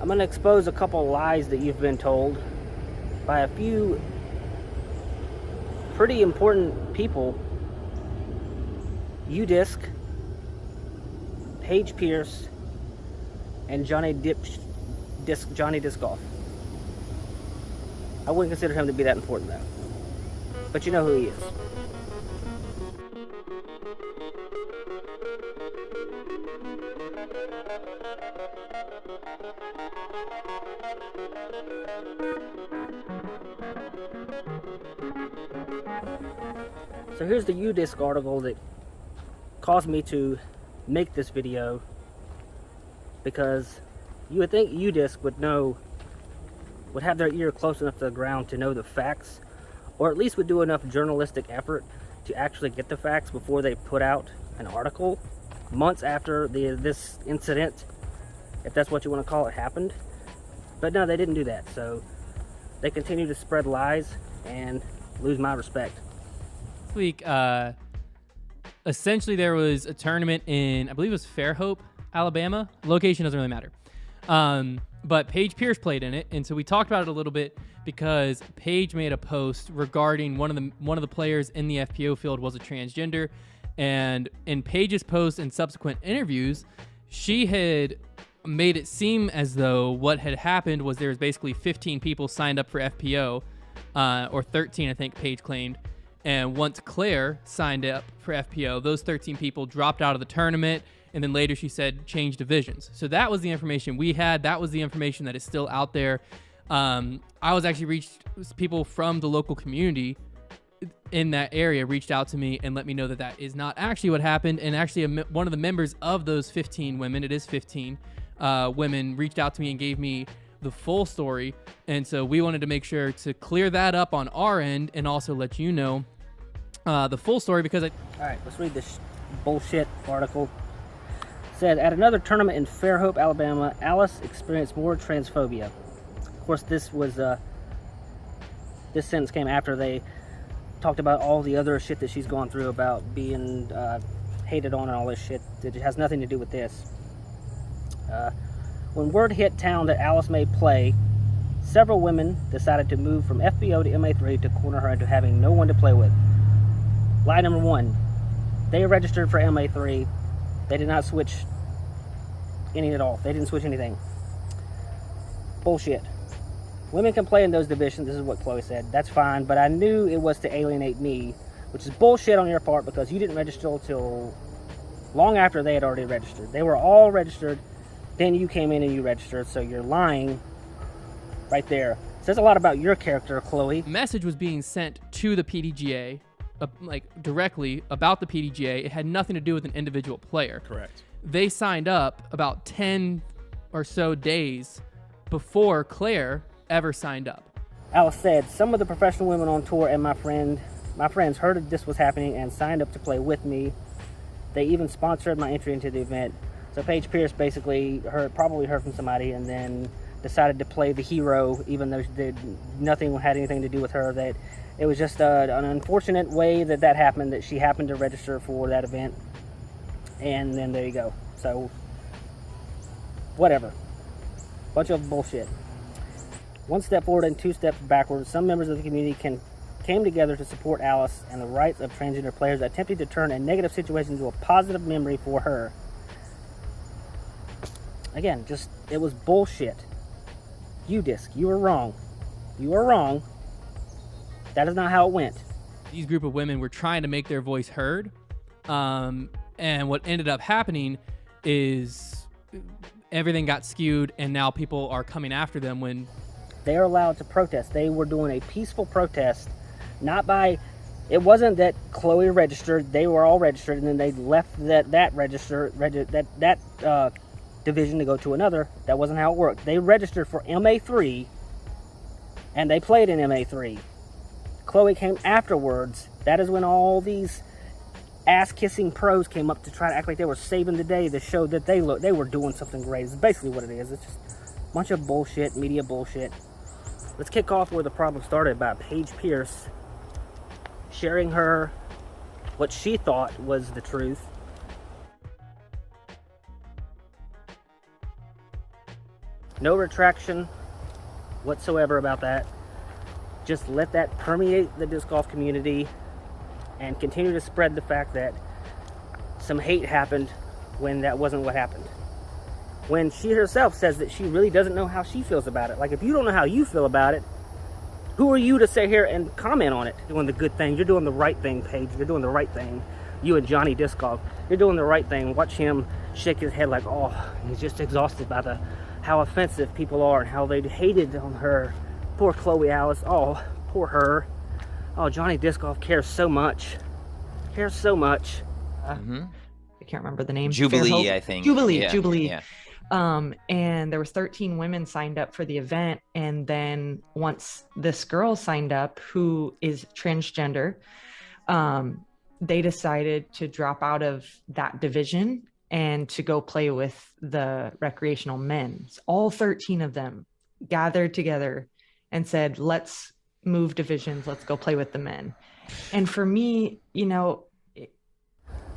I'm going to expose a couple lies that you've been told by a few pretty important people. Udisc, Paige Pierce, and Johnny Disc Golf. I wouldn't consider him to be that important though. But you know who he is. So here's the Udisc article that caused me to make this video, because you would think Udisc would have their ear close enough to the ground to know the facts, or at least would do enough journalistic effort to actually get the facts before they put out an article months after this incident, if that's what you want to call it, happened. But no, they didn't do that. So they continue to spread lies and lose my respect. This week, essentially there was a tournament in, I believe it was Fairhope, Alabama. Location doesn't really matter. But Paige Pierce played in it, and so we talked about it a little bit because Paige made a post regarding one of the players in the FPO field was a transgender, and in Paige's post and subsequent interviews, she had made it seem as though what had happened was there was basically 15 people signed up for FPO, or 13, I think Paige claimed. And once Claire signed up for FPO, those 13 people dropped out of the tournament, and then later she said change divisions. So that was the information we had. That was the information that is still out there. I was actually people from the local community in that area reached out to me and let me know that that is not actually what happened. And actually one of the members of those 15 women, it is 15 women, reached out to me and gave me the full story. And so we wanted to make sure to clear that up on our end and also let you know the full story, because all right, let's read this bullshit article. It said, at another tournament in Fairhope, Alabama, Alice experienced more transphobia. Of course, this sentence came after they talked about all the other shit that she's gone through about being hated on and all this shit. It has nothing to do with this. When word hit town that Alice may play, several women decided to move from FBO to MA3 to corner her into having no one to play with. Lie number one, they registered for MA3. They did not switch any at all. They didn't switch anything. Bullshit. Women can play in those divisions. This is what Chloe said. That's fine, but I knew it was to alienate me, which is bullshit on your part, because you didn't register until long after they had already registered. They were all registered. Then you came in and you registered, so you're lying right there. It says a lot about your character, Chloe. Message was being sent to the PDGA, directly about the PDGA. It had nothing to do with an individual player. Correct. They signed up about 10 or so days before Claire ever signed up. Alice said, some of the professional women on tour and my friends heard this was happening and signed up to play with me. They even sponsored my entry into the event. So Paige Pierce basically probably heard from somebody and then decided to play the hero, even though nothing had anything to do with her. That it was just an unfortunate way that happened, that she happened to register for that event. And then there you go. So, whatever. Bunch of bullshit. One step forward and two steps backwards. Some members of the community came together to support Alice and the rights of transgender players, attempting to turn a negative situation into a positive memory for her. Again, it was bullshit. Udisc, you were wrong. You were wrong. That is not how it went. These group of women were trying to make their voice heard. And what ended up happening is everything got skewed, and now people are coming after them when they are allowed to protest. They were doing a peaceful protest, it wasn't that Chloe registered. They were all registered, and then they left that division to go to another. That wasn't how it worked. They registered for MA3, and they played in MA3. Chloe came afterwards. That is when all these ass-kissing pros came up to try to act like they were saving the day, to show that they were doing something great. It's basically what it is. It's just a bunch of bullshit, media bullshit. Let's kick off where the problem started, by Paige Pierce sharing what she thought was the truth. No retraction whatsoever about that. Just let that permeate the disc golf community and continue to spread the fact that some hate happened when that wasn't what happened. When she herself says that she really doesn't know how she feels about it. Like, if you don't know how you feel about it, who are you to sit here and comment on it? Doing the good thing. You're doing the right thing, Paige. You're doing the right thing. You and Johnny Disc Golf. You're doing the right thing. Watch him shake his head like, oh, he's just exhausted by how offensive people are and how they hated on her. Poor Chloe Alice. Oh, poor her. Oh, Johnny Disc Golf cares so much. Cares so much. I can't remember the name. Jubilee, Fairhope. I think. Jubilee. Yeah, Jubilee. yeah. And there was 13 women signed up for the event. And then once this girl signed up, who is transgender, they decided to drop out of that division and to go play with the recreational men. All 13 of them gathered together and said, let's move divisions. Let's go play with the men. And for me, you know,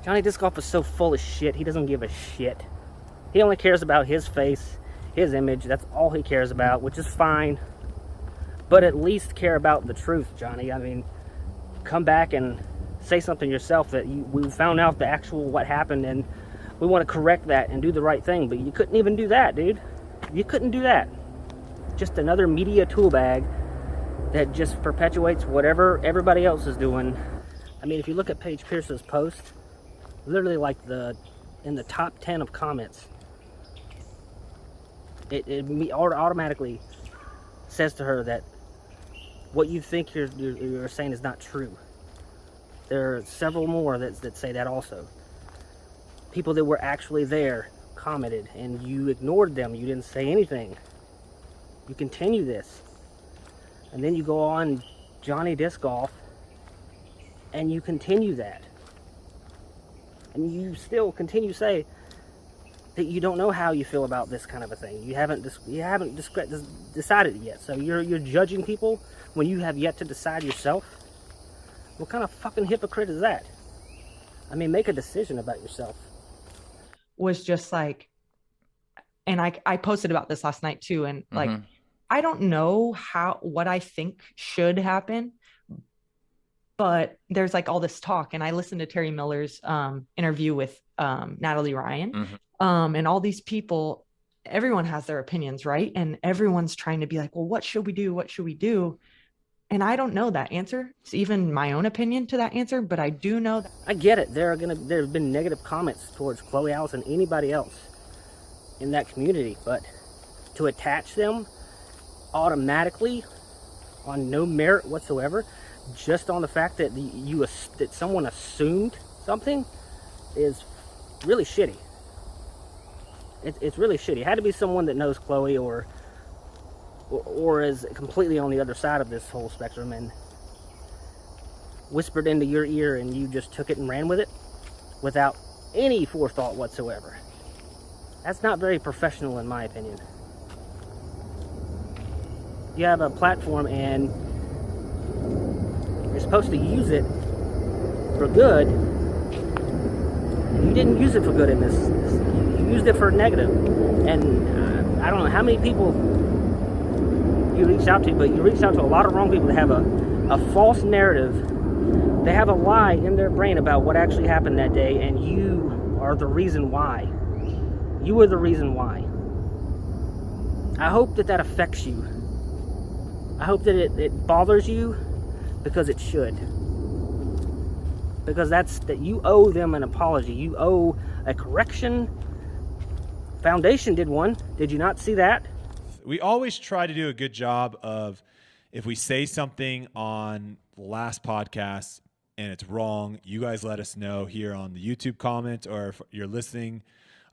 Johnny Disc Golf is so full of shit. He doesn't give a shit. He only cares about his face, his image. That's all he cares about, which is fine. But at least care about the truth, Johnny. I mean, come back and say something yourself that we found out the actual what happened and we want to correct that and do the right thing. But you couldn't even do that, dude. You couldn't do that. Just another media tool bag that just perpetuates whatever everybody else is doing. I mean, if you look at Paige Pierce's post, literally like in the top 10 of comments, it automatically says to her that what you think you're saying is not true. There are several more that say that also. People that were actually there commented and you ignored them. You didn't say anything. You continue this. And then you go on Johnny Disc Golf and you continue that. And you still continue to say that you don't know how you feel about this kind of a thing. You haven't decided it yet. So you're judging people when you have yet to decide yourself. What kind of fucking hypocrite is that? I mean, make a decision about yourself. Was just like, and I posted about this last night too. And like, I don't know what I think should happen, but there's like all this talk, and I listened to Terry Miller's interview with Natalie Ryan, and all these people, everyone has their opinions, right? And everyone's trying to be like, well, what should we do? What should we do? And I don't know that answer. It's even my own opinion to that answer, but I do know that. I get it. There have been negative comments towards Chloe Alice and anybody else in that community, but to attach them automatically on no merit whatsoever, just on the fact that that someone assumed something, is really shitty. It's really shitty. It had to be someone that knows Chloe or is completely on the other side of this whole spectrum and whispered into your ear and you just took it and ran with it without any forethought whatsoever. That's not very professional in my opinion. You have a platform and you're supposed to use it for good. You didn't use it for good in this. You used it for negative. And I don't know how many people you reached out to, but you reached out to a lot of wrong people that have a false narrative. They have a lie in their brain about what actually happened that day, and you are the reason why. You were the reason why. I hope that affects you. I hope that it bothers you, because it should. Because that you owe them an apology. You owe a correction. Foundation did one. Did you not see that? We always try to do a good job of, if we say something on the last podcast and it's wrong, you guys let us know here on the YouTube comment, or if you're listening,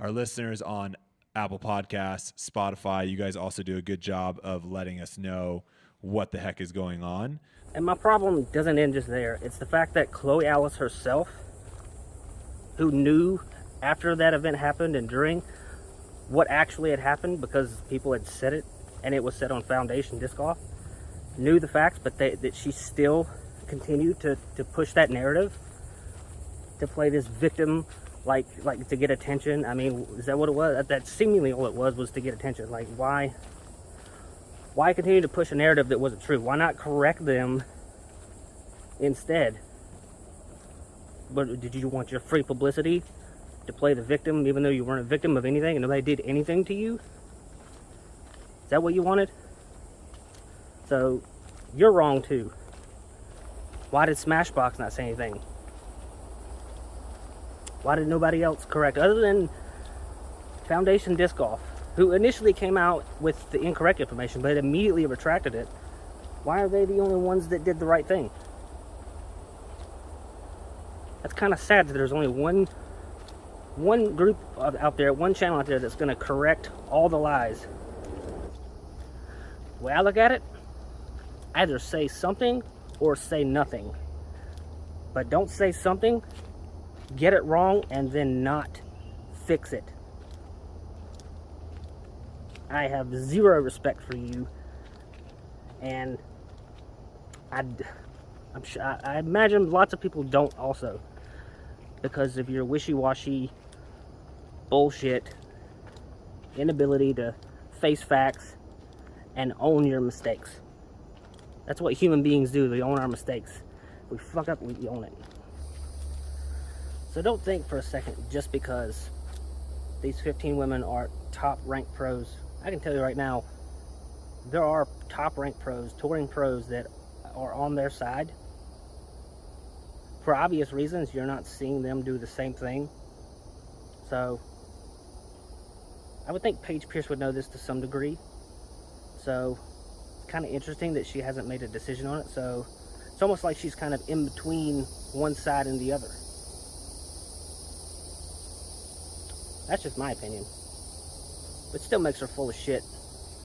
our listeners on Apple Podcasts, Spotify, you guys also do a good job of letting us know what the heck is going on. And my problem doesn't end just there. It's the fact that Chloe Alice herself, who knew after that event happened and during what actually had happened, because people had said it and it was said on Foundation Disc Golf, knew the facts, but that she still continued to push that narrative, to play this victim like to get attention. I mean, is that what it was? That seemingly all it was to get attention. Like, why continue to push a narrative that wasn't true? Why not correct them instead? But did you want your free publicity to play the victim, even though you weren't a victim of anything and nobody did anything to you? Is that what you wanted? So you're wrong too. Why did Smashbox not say anything? Why did nobody else correct, other than Foundation Disc Golf, who initially came out with the incorrect information but immediately retracted it? Why are they the only ones that did the right thing? That's kind of sad that there's only one group out there, one channel out there that's going to correct all the lies. The way I look at it, either say something or say nothing. But don't say something, get it wrong, and then not fix it. I have zero respect for you, and I imagine lots of people don't also, because of your wishy-washy bullshit, inability to face facts and own your mistakes. That's what human beings do. They own our mistakes. If we fuck up, we own it. So don't think for a second, just because these 15 women are top-ranked pros. I can tell you right now, there are top-ranked pros, touring pros, that are on their side. For obvious reasons, you're not seeing them do the same thing. So I would think Paige Pierce would know this to some degree. So it's kind of interesting that she hasn't made a decision on it. So it's almost like she's kind of in between one side and the other. That's just my opinion. But still makes her full of shit.